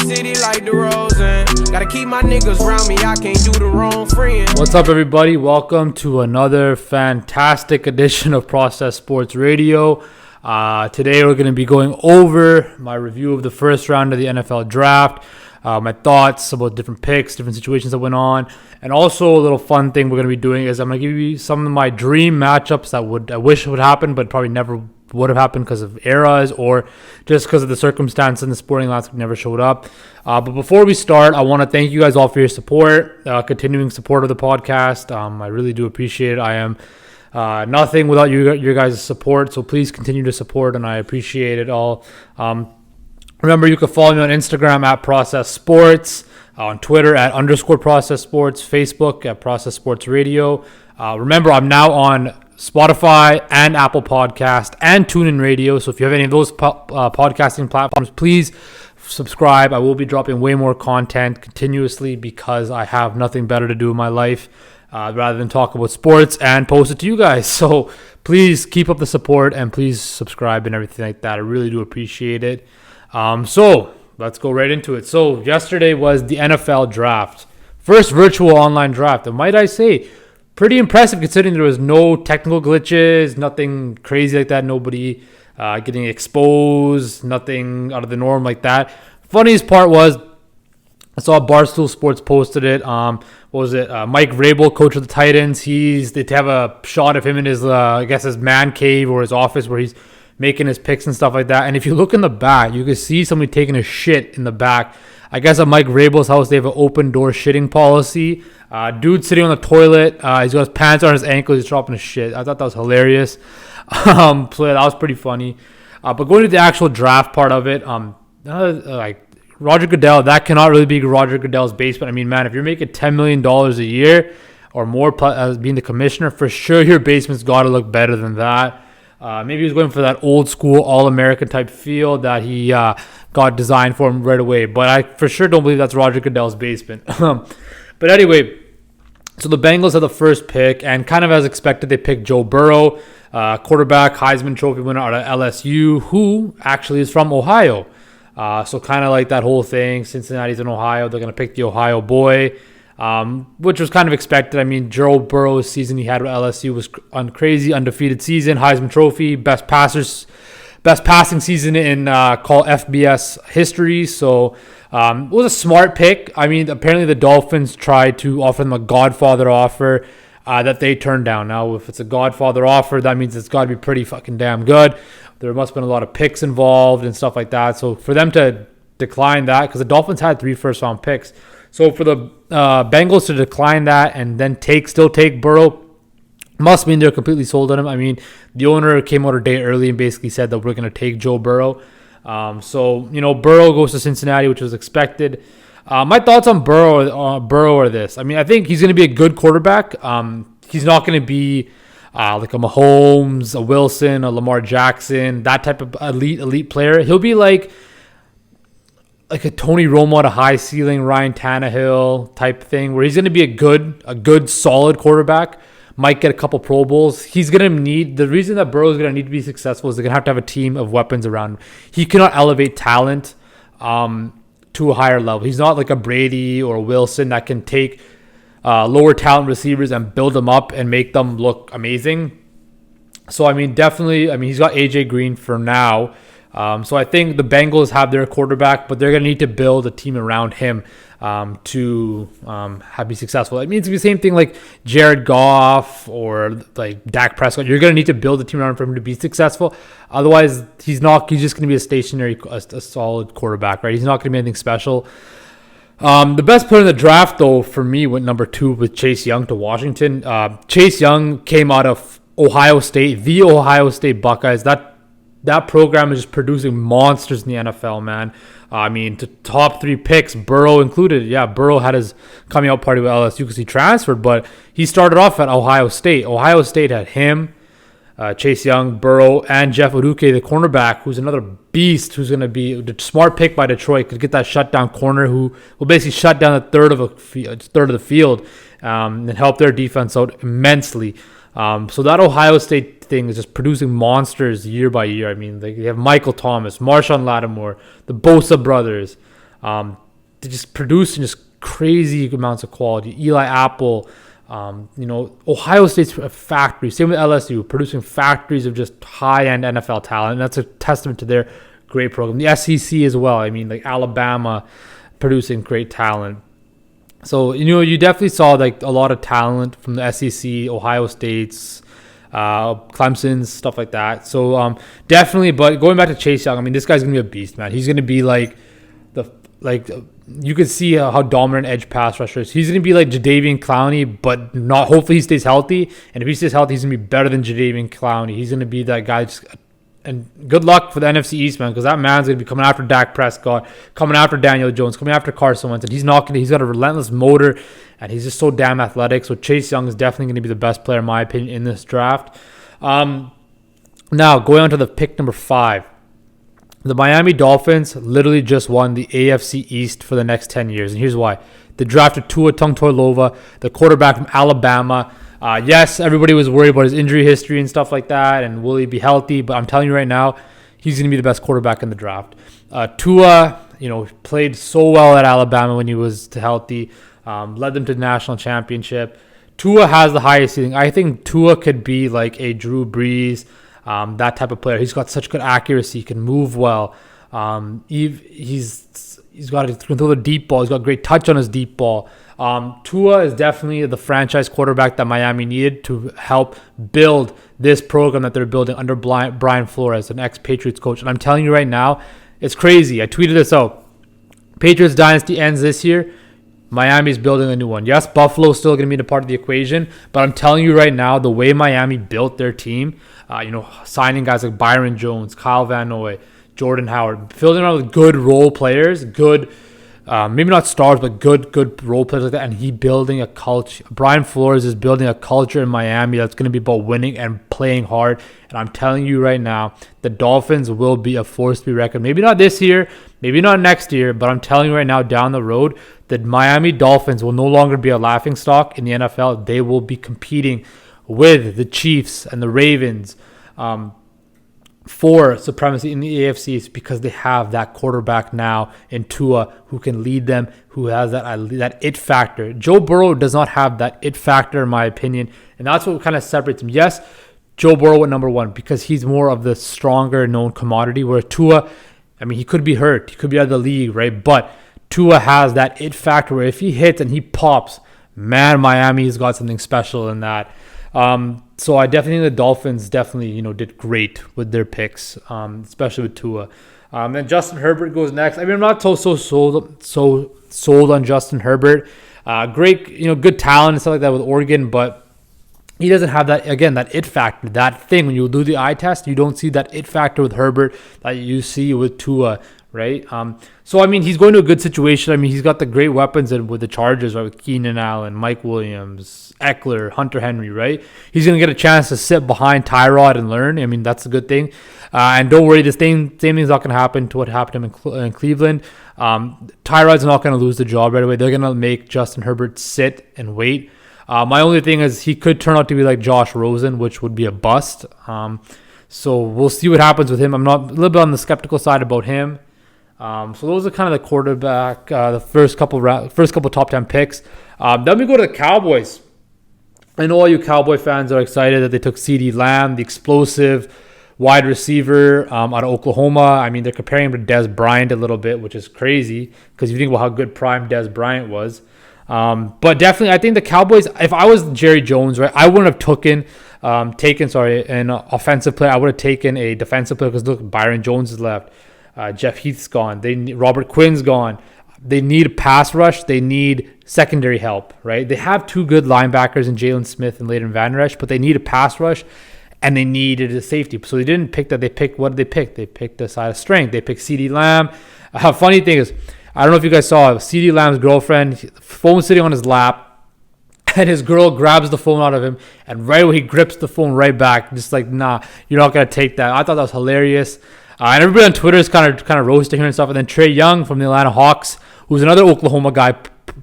city like the Rosen. Gotta keep my niggas around me, I can't do the wrong friend. What's up, everybody? Welcome to another fantastic edition of Process Sports Radio. Today we're going to be going over my review of the first round of the NFL draft, my thoughts about different picks, different situations that went on, and also a little fun thing we're going to be doing is I'm going to give you some of my dream matchups that I wish would happen, but probably never would have happened because of eras or just because of the circumstance in the sporting landscape never showed up. But before we start, I want to thank you guys all for your support, continuing support of the podcast. I really do appreciate it. I am nothing without your guys' support, so please continue to support, and I appreciate it all. Remember, you can follow me on Instagram at Process Sports, on Twitter at _Process Sports, Facebook at Process Sports Radio. Remember, I'm now on Spotify and Apple Podcast and TuneIn Radio. So if you have any of those podcasting platforms, please subscribe. I will be dropping way more content continuously because I have nothing better to do in my life rather than talk about sports and post it to you guys. So please keep up the support and please subscribe and everything like that. I really do appreciate it. So let's go right into it. So yesterday was the NFL draft. First virtual online draft. And might I say, pretty impressive considering there was no technical glitches, nothing crazy like that, nobody getting exposed, nothing out of the norm like that. Funniest part was, I saw Barstool Sports posted it. What was it? Mike Vrabel, coach of the Titans. They have a shot of him in his, his man cave or his office where he's making his picks and stuff like that. And if you look in the back, you can see somebody taking a shit in the back. I guess at Mike Vrabel's house, they have an open door shitting policy. Dude sitting on the toilet. He's got his pants on his ankles. He's dropping his shit. I thought that was hilarious. So that was pretty funny. But going to the actual draft part of it, Roger Goodell, that cannot really be Roger Goodell's basement. I mean, man, if you're making $10 million a year or more as being the commissioner, for sure your basement's got to look better than that. Maybe he was going for that old school All-American type feel that he got designed for him right away. But I for sure don't believe that's Roger Goodell's basement. But anyway, so the Bengals had the first pick, and kind of as expected, they picked Joe Burrow, quarterback, Heisman Trophy winner out of LSU, who actually is from Ohio. So kind of like that whole thing, Cincinnati's in Ohio, they're going to pick the Ohio boy. Which was kind of expected. I mean, Joe Burrow's season he had with LSU was crazy, undefeated season, Heisman Trophy, best passing season in call FBS history. So it was a smart pick. I mean, apparently the Dolphins tried to offer them a Godfather offer that they turned down. Now, if it's a Godfather offer, that means it's got to be pretty fucking damn good. There must have been a lot of picks involved and stuff like that. So for them to decline that, because the Dolphins had 3 first-round picks. So for the Bengals to decline that and then still take Burrow must mean they're completely sold on him. I mean, the owner came out a day early and basically said that we're going to take Joe Burrow. So, Burrow goes to Cincinnati, which was expected. My thoughts on Burrow are this. I mean, I think he's going to be a good quarterback. He's not going to be like a Mahomes, a Wilson, a Lamar Jackson, that type of elite player. He'll be like a Tony Romo at a high ceiling, Ryan Tannehill type thing, where he's going to be a good, solid quarterback. Might get a couple Pro Bowls. He's going to need, the reason that Burrow is going to need to be successful is they're going to have a team of weapons around him. He cannot elevate talent to a higher level. He's not like a Brady or a Wilson that can take lower talent receivers and build them up and make them look amazing. So, definitely, he's got AJ Green for now. So I think the Bengals have their quarterback, but they're going to need to build a team around him to be successful. It means the same thing like Jared Goff or like Dak Prescott. You're going to need to build a team around for him to be successful. Otherwise, he's just going to be a solid quarterback, right? He's not going to be anything special. The best player in the draft, though, for me went number 2 with Chase Young to Washington. Chase Young came out of Ohio State, the Ohio State Buckeyes. That program is just producing monsters in the NFL, man. To top 3 picks, Burrow included. Yeah, Burrow had his coming out party with LSU because he transferred, but he started off at Ohio State. Ohio State had him, Chase Young, Burrow, and Jeff Oduke, the cornerback, who's another beast, who's going to be a smart pick by Detroit. Could get that shutdown corner who will basically shut down a third of the field and help their defense out immensely. So that Ohio State thing is just producing monsters year by year. They have Michael Thomas, Marshawn Lattimore, the Bosa brothers, They're just producing just crazy amounts of quality. Eli Apple, Ohio State's a factory. Same with LSU, producing factories of just high-end NFL talent. And that's a testament to their great program. The SEC as well. I mean, like Alabama producing great talent. So, you definitely saw like a lot of talent from the SEC, Ohio State's, Clemson's, stuff like that. So, definitely, but going back to Chase Young, I mean, this guy's going to be a beast, man. He's going to be you could see how dominant edge pass rusher is. He's going to be like Jadeveon Clowney, but not. Hopefully he stays healthy. And if he stays healthy, he's going to be better than Jadeveon Clowney. He's going to be that guy. And good luck for the NFC East, man, because that man's going to be coming after Dak Prescott, coming after Daniel Jones, coming after Carson Wentz. And he's got a relentless motor, and he's just so damn athletic. So Chase Young is definitely going to be the best player, in my opinion, in this draft. Now, going on to the pick number 5. The Miami Dolphins literally just won the AFC East for the next 10 years. And here's why. They drafted Tua Tagovailoa, the quarterback from Alabama. Yes, everybody was worried about his injury history and stuff like that, and will he be healthy? But I'm telling you right now, he's going to be the best quarterback in the draft. Tua, played so well at Alabama when he was healthy, led them to the national championship. Tua has the highest ceiling. I think Tua could be like a Drew Brees, that type of player. He's got such good accuracy. He can move well. He's got to throw the deep ball. He's got great touch on his deep ball. Tua is definitely the franchise quarterback that Miami needed to help build this program that they're building under Brian Flores, an ex-Patriots coach. And I'm telling you right now, it's crazy. I tweeted this out. Patriots dynasty ends this year. Miami's building a new one. Yes, Buffalo's still going to be a part of the equation, but I'm telling you right now, the way Miami built their team, signing guys like Byron Jones, Kyle Van Noy, Jordan Howard, filling around with good role players, good, maybe not stars, but good role players like that, and he building a culture. Brian Flores is building a culture in Miami that's going to be about winning and playing hard, and I'm telling you right now, the Dolphins will be a force to be reckoned. Maybe not this year, maybe not next year, but I'm telling you right now, down the road, the Miami Dolphins will no longer be a laughingstock in the NFL. They will be competing with the Chiefs and the Ravens for supremacy in the AFC because they have that quarterback now in Tua who can lead them, who has that it factor. Joe Burrow does not have that it factor, in my opinion, and that's what kind of separates him. Yes, Joe Burrow at number 1 because he's more of the stronger known commodity, where Tua, I mean, he could be hurt, he could be out of the league, right? But Tua has that it factor where if he hits and he pops, man, Miami's got something special in that. So I definitely think the Dolphins did great with their picks, especially with Tua. Then Justin Herbert goes next. I mean, I'm not so sold on Justin Herbert. Great, good talent and stuff like that with Oregon, but he doesn't have that it factor, that thing. When you do the eye test, you don't see that it factor with Herbert that you see with Tua, right? So, I mean, he's going to a good situation. I mean, he's got the great weapons with the Chargers, right, with Keenan Allen, Mike Williams, Eckler, Hunter Henry, right? He's going to get a chance to sit behind Tyrod and learn. I mean, that's a good thing. And don't worry, the same thing's not going to happen to what happened to him in Cleveland. Tyrod's not going to lose the job right away. They're going to make Justin Herbert sit and wait. My only thing is he could turn out to be like Josh Rosen, which would be a bust. So we'll see what happens with him. I'm not a little bit on the skeptical side about him. So those are kind of the quarterback, the first couple top 10 picks. Then we go to the Cowboys. I know all you Cowboy fans are excited that they took CeeDee Lamb, the explosive wide receiver out of Oklahoma. I mean, they're comparing him to Dez Bryant a little bit, which is crazy because you think about how good prime Dez Bryant was. But definitely, I think the Cowboys, if I was Jerry Jones, right, I wouldn't have taken an offensive player. I would have taken a defensive player because look, Byron Jones is left. Jeff Heath's gone. Robert Quinn's gone. They need a pass rush. They need secondary help, right? They have 2 good linebackers in Jalen Smith and Leighton Van Der Esch, but they need a pass rush, and they needed a safety. So they didn't pick that. What did they pick? They picked the side of strength. They picked CeeDee Lamb. Funny thing is, I don't know if you guys saw CeeDee Lamb's girlfriend, phone sitting on his lap, and his girl grabs the phone out of him, and right away he grips the phone right back, just like, nah, you're not going to take that. I thought that was hilarious. And everybody on Twitter is kind of roasting her and stuff. And then Trey Young from the Atlanta Hawks, who's another Oklahoma guy,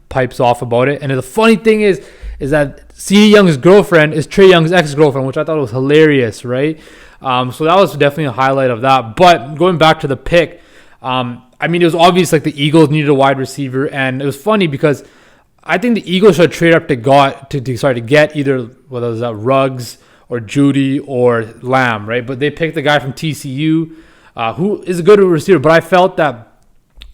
pipes off about it. And the funny thing is that CeeDee Young's girlfriend is Trey Young's ex-girlfriend, which I thought was hilarious, right? So that was definitely a highlight of that. But going back to the pick, I I mean, it was obvious like the Eagles needed a wide receiver, and it was funny because I think the Eagles should trade up to get either whether it was Ruggs or Judy or Lamb, right? But they picked the guy from TCU, who is a good receiver. But I felt that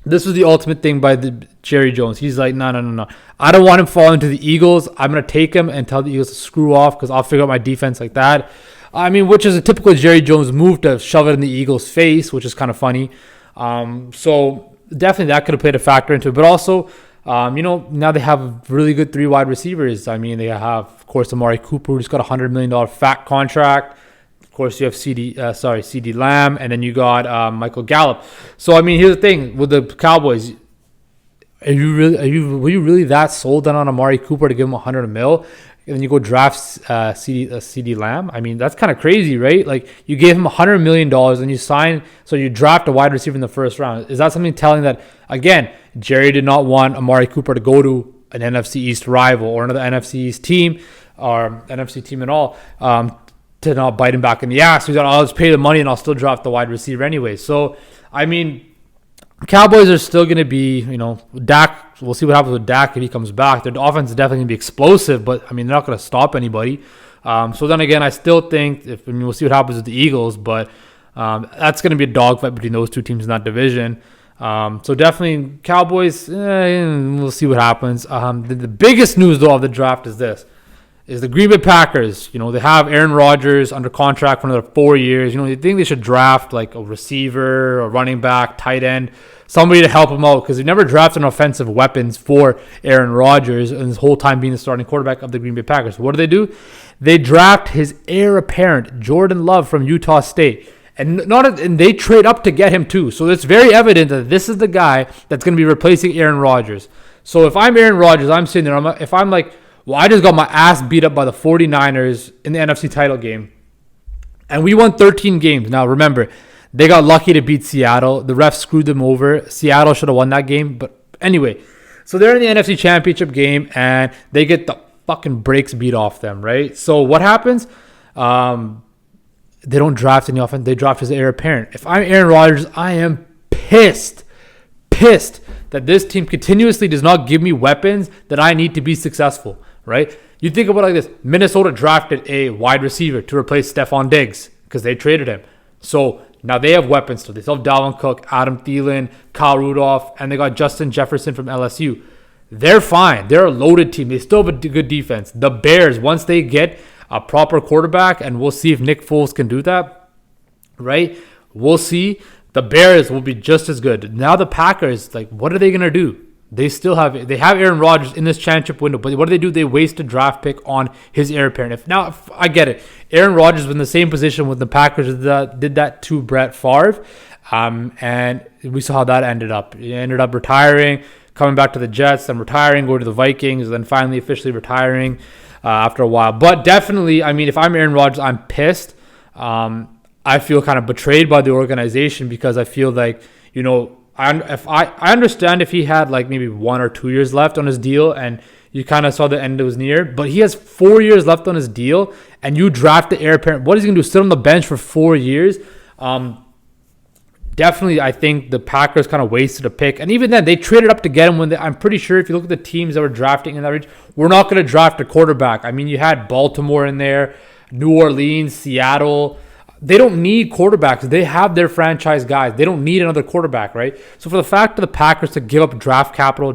this was the ultimate thing by the Jerry Jones. He's like, no. I don't want him falling to the Eagles. I'm going to take him and tell the Eagles to screw off because I'll figure out my defense like that. I mean, which is a typical Jerry Jones move to shove it in the Eagles' face, which is kind of funny. So definitely that could have played a factor into it. But also, now they have really good 3 wide receivers. I mean, they have, of course, Amari Cooper, who's got a $100 million fat contract. Of course, you have CeeDee Lamb, and then you got Michael Gallup. So, I mean, here's the thing with the Cowboys. Were you really that sold on Amari Cooper to give him $100 million? And then you go draft CeeDee Lamb. I mean, that's kind of crazy, right? Like, you gave him $100 million and you draft a wide receiver in the first round. Is that something telling that, again, Jerry did not want Amari Cooper to go to an NFC East rival or another NFC East team or NFC team at all to not bite him back in the ass? He's like, I'll just pay the money and I'll still draft the wide receiver anyway. So, I mean, Cowboys are still going to be, Dak. We'll see what happens with Dak if he comes back. Their offense is definitely going to be explosive, but, I mean, they're not going to stop anybody. So then again, I still think, we'll see what happens with the Eagles, but that's going to be a dogfight between those two teams in that division. So definitely Cowboys, we'll see what happens. The biggest news, though, of the draft is the Green Bay Packers. They have Aaron Rodgers under contract for another 4 years. You think they should draft like a receiver, a running back, tight end, somebody to help him out because they never drafted an offensive weapons for Aaron Rodgers and his whole time being the starting quarterback of the Green Bay Packers. What do? They draft his heir apparent, Jordan Love from Utah State. And they trade up to get him too. So it's very evident that this is the guy that's going to be replacing Aaron Rodgers. So if I'm Aaron Rodgers, I'm sitting there. If I'm like, well, I just got my ass beat up by the 49ers in the NFC title game. And we won 13 games. Now, remember, they got lucky to beat Seattle. The refs screwed them over. Seattle should have won that game. But anyway, so they're in the NFC Championship game, and they get the fucking brakes beat off them, right? So what happens? They don't draft any offense. They draft his heir apparent. If I'm Aaron Rodgers, I am pissed that this team continuously does not give me weapons that I need to be successful, right? You think about it like this. Minnesota drafted a wide receiver to replace Stephon Diggs because they traded him. So now they have weapons. So they still have Dalvin Cook, Adam Thielen, Kyle Rudolph, and they got Justin Jefferson from LSU. They're fine. They're a loaded team. They still have a good defense. The Bears, once they get a proper quarterback, and we'll see if Nick Foles can do that, right? We'll see. The Bears will be just as good. Now the Packers, like, what are they going to do? They have Aaron Rodgers in this championship window, but what do? They waste a draft pick on his heir apparent. If I get it. Aaron Rodgers was in the same position with the Packers did that to Brett Favre, and we saw how that ended up. He ended up retiring, coming back to the Jets, then retiring, going to the Vikings, then finally officially retiring after a while. But definitely, I mean, if I'm Aaron Rodgers, I'm pissed. I feel kind of betrayed by the organization because I feel like, I understand if he had like maybe 1 or 2 years left on his deal and you kind of saw the end was near, but he has 4 years left on his deal and you draft the heir apparent. What is he going to do? Sit on the bench for 4 years? Definitely, I think the Packers kind of wasted a pick. And even then, they traded up to get him I'm pretty sure if you look at the teams that were drafting in that range, we're not going to draft a quarterback. I mean, you had Baltimore in there, New Orleans, Seattle. They don't need quarterbacks. They have their franchise guys. They don't need another quarterback, right? So for the fact of the Packers to give up draft capital,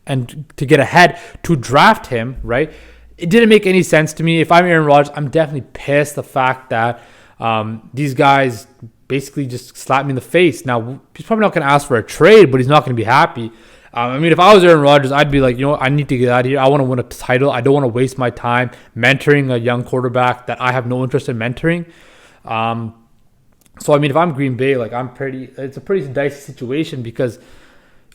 and to get ahead to draft him, right? It didn't make any sense to me. If I'm Aaron Rodgers, I'm definitely pissed the fact that these guys basically just slapped me in the face. Now, he's probably not going to ask for a trade, but he's not going to be happy. I mean, if I was Aaron Rodgers, I'd be like, I need to get out of here. I want to win a title. I don't want to waste my time mentoring a young quarterback that I have no interest in mentoring. So, I mean, if I'm Green Bay, like, it's a pretty dicey situation because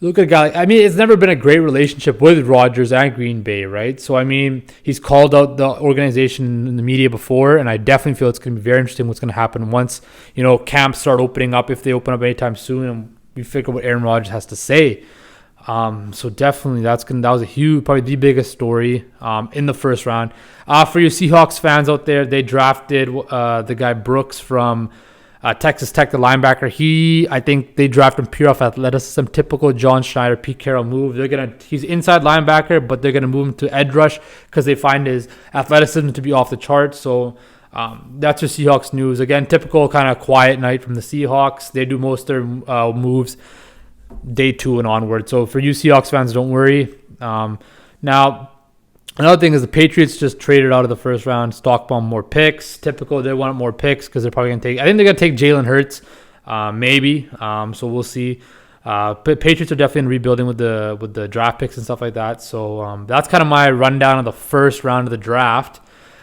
look at a guy, it's never been a great relationship with Rodgers and Green Bay, right? So, I mean, he's called out the organization in the media before, and I definitely feel it's going to be very interesting what's going to happen once, camps start opening up, if they open up anytime soon, and we figure what Aaron Rodgers has to say. So definitely that was a huge, probably the biggest story in the first round. For your Seahawks fans out there, they drafted the guy Brooks from Texas Tech, the linebacker. I think they drafted him pure off athleticism, typical John Schneider, Pete Carroll move. He's inside linebacker, but they're gonna move him to edge rush because they find his athleticism to be off the charts. So that's your Seahawks news. Again, typical kind of quiet night from the Seahawks. They do most of their moves day 2 and onward. So for you Seahawks fans, don't worry. Now, another thing is the Patriots just traded out of the first round, stockpiled more picks. Typical, they want more picks because they're probably going to take, I think they're going to take Jalen Hurts, maybe. So we'll see. But Patriots are definitely rebuilding with the draft picks and stuff like that. So that's kind of my rundown of the first round of the draft.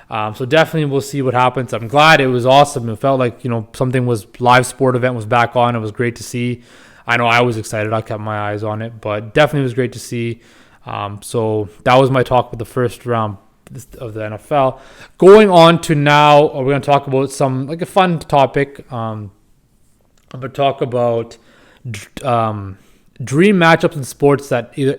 So definitely we'll see what happens. I'm glad it was awesome. It felt like, something was live sport event was back on. It was great to see. I know I was excited. I kept my eyes on it, but definitely was great to see. So that was my talk with the first round of the NFL. Going on to now, we're going to talk about a fun topic. I'm going to talk about dream matchups in sports that either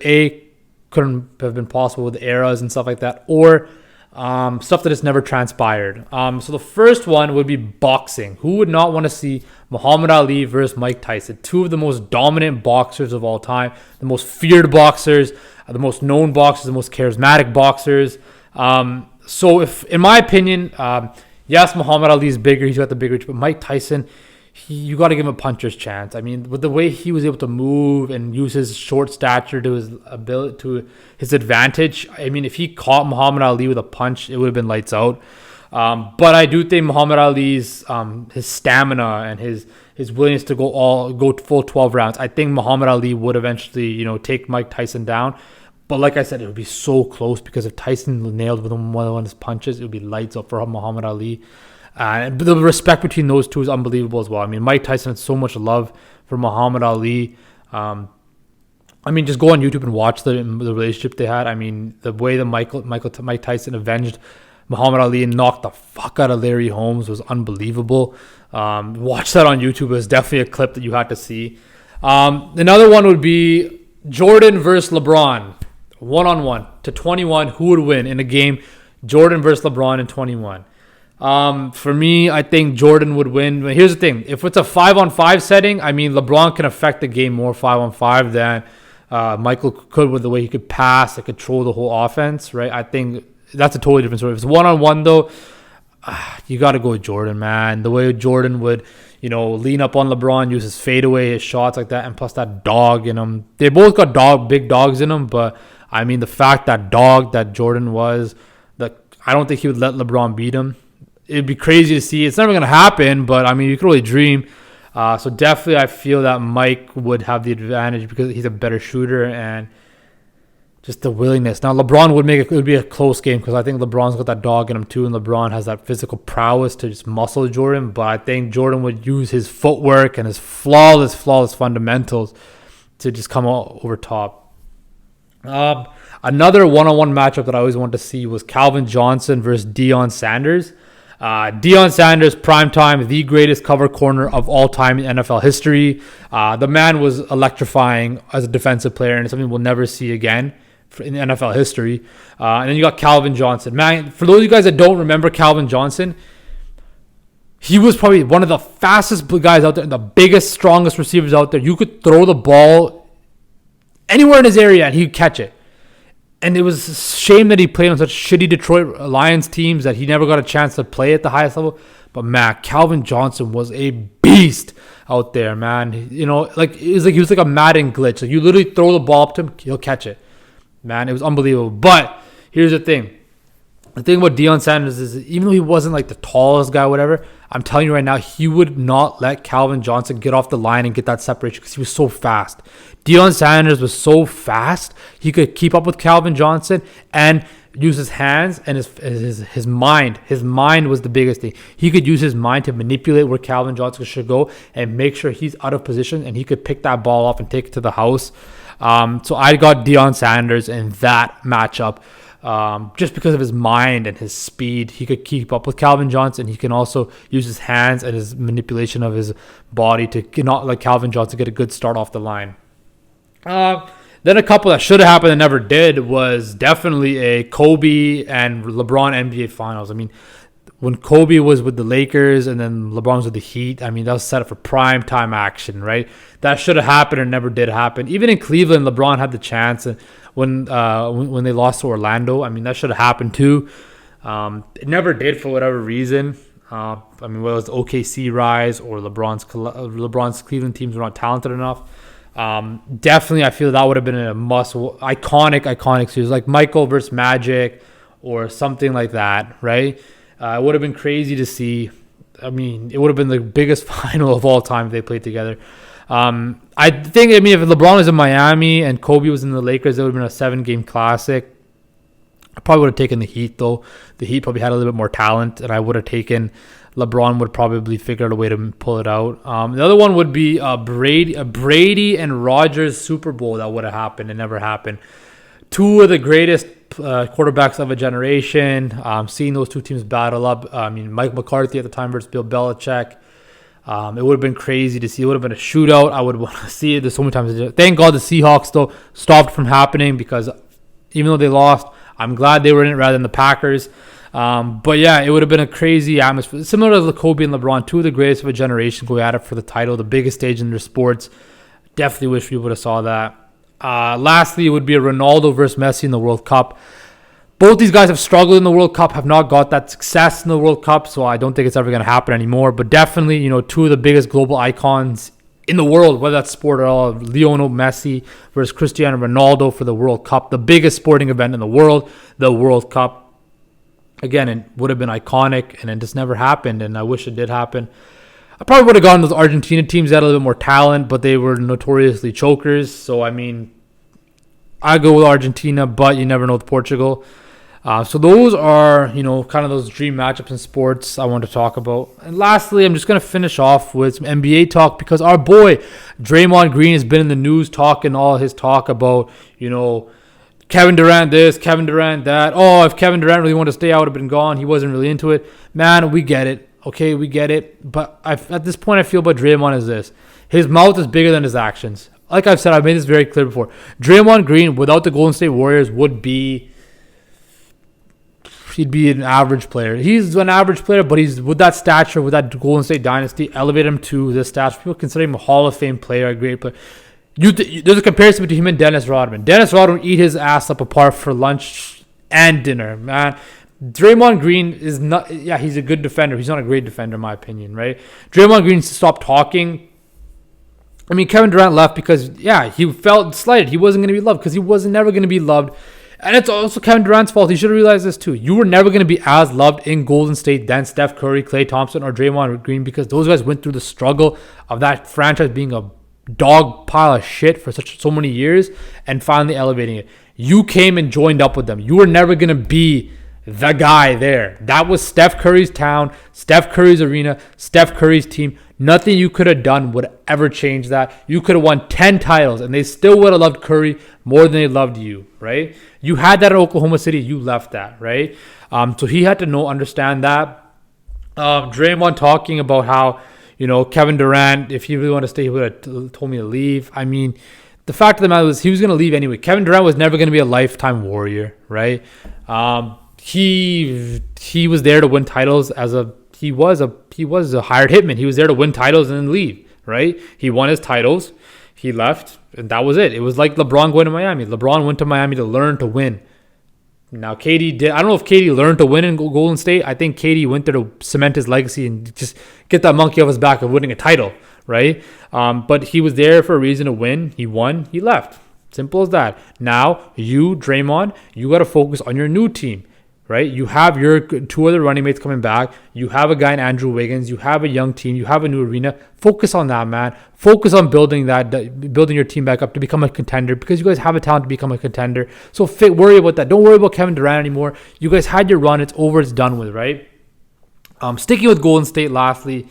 couldn't have been possible with eras and stuff like that, or stuff that has never transpired. So the first one would be boxing. Who would not want to see Muhammad Ali versus Mike Tyson? Two of the most dominant boxers of all time, the most feared boxers, the most known boxers, the most charismatic boxers. So if, in my opinion, yes, Muhammad Ali is bigger. He's got the bigger reach, but Mike Tyson, you got to give him a puncher's chance. I mean, with the way he was able to move and use his short stature to his ability, to his advantage. I mean, if he caught Muhammad Ali with a punch, it would have been lights out. But I do think Muhammad Ali's his stamina and his willingness to go full 12 rounds. I think Muhammad Ali would eventually, take Mike Tyson down. But like I said, it would be so close because if Tyson nailed one of his punches, it would be lights up for Muhammad Ali. And the respect between those two is unbelievable as well. I mean, Mike Tyson had so much love for Muhammad Ali. I mean, just go on YouTube and watch the relationship they had. I mean, the way that Mike Tyson avenged Muhammad Ali and knocked the fuck out of Larry Holmes was unbelievable. Watch that on YouTube. It was definitely a clip that you had to see. Another one would be Jordan versus LeBron. 1-on-1 to 21. Who would win in a game? Jordan versus LeBron in 21. For me, I think Jordan would win. But here's the thing. If it's a 5-on-5 setting, I mean, LeBron can affect the game more 5-on-5 than Michael could with the way he could pass and control the whole offense, right? I think that's a totally different story. If it's 1-on-1, though, you got to go with Jordan, man. The way Jordan would, lean up on LeBron, use his fadeaway, his shots like that, and plus that dog in him. They both got big dogs in them, but I mean, the fact that Jordan was, I don't think he would let LeBron beat him. It'd be crazy to see. It's never going to happen, but I mean, you can only dream. So definitely I feel that Mike would have the advantage because he's a better shooter and just the willingness. Now, LeBron it would be a close game because I think LeBron's got that dog in him too, and LeBron has that physical prowess to just muscle Jordan, but I think Jordan would use his footwork and his flawless fundamentals to just come over top. Another one-on-one matchup that I always wanted to see was Calvin Johnson versus Deion Sanders. Deion Sanders, primetime, the greatest cover corner of all time in NFL history. The man was electrifying as a defensive player, and it's something we'll never see again in NFL history. And then you got Calvin Johnson. Man, for those of you guys that don't remember Calvin Johnson, he was probably one of the fastest guys out there, the biggest, strongest receivers out there. You could throw the ball anywhere in his area and he'd catch it. And it was a shame that he played on such shitty Detroit Lions teams that he never got a chance to play at the highest level. But man, Calvin Johnson was a beast out there, man. It was like he was like a Madden glitch. Like you literally throw the ball up to him, he'll catch it. Man, it was unbelievable. But here's the thing. The thing about Deion Sanders is even though he wasn't like the tallest guy or whatever, I'm telling you right now, he would not let Calvin Johnson get off the line and get that separation because he was so fast. Deion Sanders was so fast, he could keep up with Calvin Johnson and use his hands and his mind. His mind was the biggest thing. He could use his mind to manipulate where Calvin Johnson should go and make sure he's out of position and he could pick that ball off and take it to the house. So I got Deion Sanders in that matchup. Just because of his mind and his speed, he could keep up with Calvin Johnson. He can also use his hands and his manipulation of his body to not let Calvin Johnson get a good start off the line. Then a couple that should have happened and never did was definitely a Kobe and LeBron NBA Finals. I mean, when Kobe was with the Lakers and then LeBron was with the Heat, I mean, that was set up for prime time action, right? That should have happened and never did happen. Even in Cleveland, LeBron had the chance. And when they lost to Orlando, I mean, that should have happened too. It never did for whatever reason. I mean, whether it's OKC rise or LeBron's Cleveland teams were not talented enough. Definitely, I feel that would have been a iconic series, like Michael versus Magic or something like that, right? It would have been crazy to see. I mean, it would have been the biggest final of all time if they played together. I think, if LeBron was in Miami and Kobe was in the Lakers, it would have been a 7-game classic. I probably would have taken the Heat, though. The Heat probably had a little bit more talent, and I would have taken LeBron would probably figure out a way to pull it out. The other one would be a Brady and Rodgers Super Bowl that would have happened. It never happened. Two of the greatest quarterbacks of a generation. Seeing those two teams battle up. I mean, Mike McCarthy at the time versus Bill Belichick. It would have been crazy to see. It would have been a shootout. I would want to see it. There's so many times. Thank God the Seahawks, though, stopped from happening, because even though they lost, I'm glad they were in it rather than the Packers. But yeah, it would have been a crazy atmosphere. Similar to Kobe and LeBron, two of the greatest of a generation go at it for the title, the biggest stage in their sports. Definitely wish we would have saw that. Lastly, it would be a Ronaldo versus Messi in the World Cup. Both these guys have struggled in the World Cup, have not got that success in the World Cup, so I don't think it's ever going to happen anymore. But definitely, two of the biggest global icons in the world, whether that's sport or all, Lionel Messi versus Cristiano Ronaldo for the World Cup, the biggest sporting event in the world, the World Cup. Again, it would have been iconic, and it just never happened, and I wish it did happen. I probably would have gone those Argentina teams that had a little bit more talent, but they were notoriously chokers. So, I mean, I go with Argentina, but you never know with Portugal. So those are, kind of those dream matchups in sports I want to talk about. And lastly, I'm just going to finish off with some NBA talk, because our boy Draymond Green has been in the news talking all his talk about, Kevin Durant this, Kevin Durant that. Oh, if Kevin Durant really wanted to stay, I would have been gone. He wasn't really into it. Man, we get it. Okay, we get it. But at this point, I feel about Draymond is this. His mouth is bigger than his actions. Like I've said, I've made this very clear before. Draymond Green, without the Golden State Warriors, he'd be an average player. He's an average player, but he's with that stature, with that Golden State dynasty, elevate him to this stature. People consider him a Hall of Fame player, a great player. There's a comparison between him and Dennis Rodman. Dennis Rodman would eat his ass up apart for lunch and dinner, man. Draymond Green is not, he's a good defender. He's not a great defender, in my opinion, right? Draymond Green needs to stop talking. I mean, Kevin Durant left because, he felt slighted. He wasn't going to be loved because he wasn't never going to be loved. And it's also Kevin Durant's fault. He should have realized this too. You were never going to be as loved in Golden State than Steph Curry, Klay Thompson, or Draymond Green, because those guys went through the struggle of that franchise being a dog pile of shit for so many years and finally elevating it. You came and joined up with them. You were never going to be the guy there. That was Steph Curry's town, Steph Curry's arena, Steph Curry's team. Nothing you could have done would ever change that. You could have won 10 titles and they still would have loved Curry more than they loved you, right? You had that in Oklahoma City. You left that, right? So he had to understand that. Draymond talking about how, Kevin Durant, if he really wanted to stay, he would have told me to leave. I mean, the fact of the matter was he was going to leave anyway. Kevin Durant was never going to be a lifetime warrior, right? He was there to win titles he was a hired hitman. He was there to win titles and then leave, right? He won his titles, he left, and that was it. It was like LeBron going to Miami. LeBron went to Miami to learn to win. Now, KD did. I don't know if KD learned to win in Golden State. I think KD went there to cement his legacy and just get that monkey off his back of winning a title, right? But he was there for a reason to win. He won. He left. Simple as that. Now, you, Draymond, you got to focus on your new team, right? You have your two other running mates coming back. You have a guy in Andrew Wiggins. You have a young team. You have a new arena. Focus on that, man. Focus on building your team back up to become a contender, because you guys have a talent to become a contender. So worry about that. Don't worry about Kevin Durant anymore. You guys had your run. It's over. It's done with, right? Sticking with Golden State, lastly,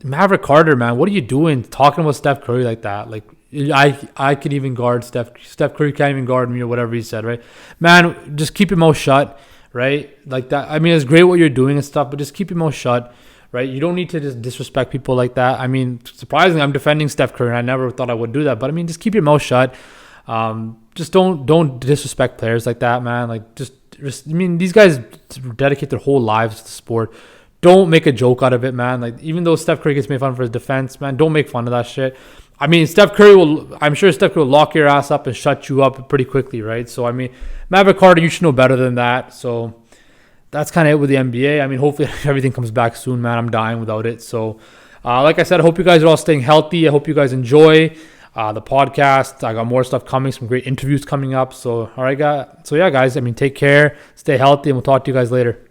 Maverick Carter, man, what are you doing talking about Steph Curry like that? Like, I could even guard Steph. Steph Curry can't even guard me, or whatever he said, right? Man, just keep your mouth shut, right? Like that. I mean, it's great what you're doing and stuff, but just keep your mouth shut, right? You don't need to just disrespect people like that. I mean, surprisingly, I'm defending Steph Curry, and I never thought I would do that. But I mean, just keep your mouth shut. just don't disrespect players like that, man. Like just I mean, these guys dedicate their whole lives to the sport. Don't make a joke out of it, man. Like, even though Steph Curry gets made fun for his defense, man, don't make fun of that shit. I mean, I'm sure Steph Curry will lock your ass up and shut you up pretty quickly, right? So, I mean, Maverick Carter, you should know better than that. So, that's kind of it with the NBA. I mean, hopefully everything comes back soon, man. I'm dying without it. So, like I said, I hope you guys are all staying healthy. I hope you guys enjoy the podcast. I got more stuff coming, some great interviews coming up. So, all right, guys. So, yeah, guys, I mean, take care, stay healthy, and we'll talk to you guys later.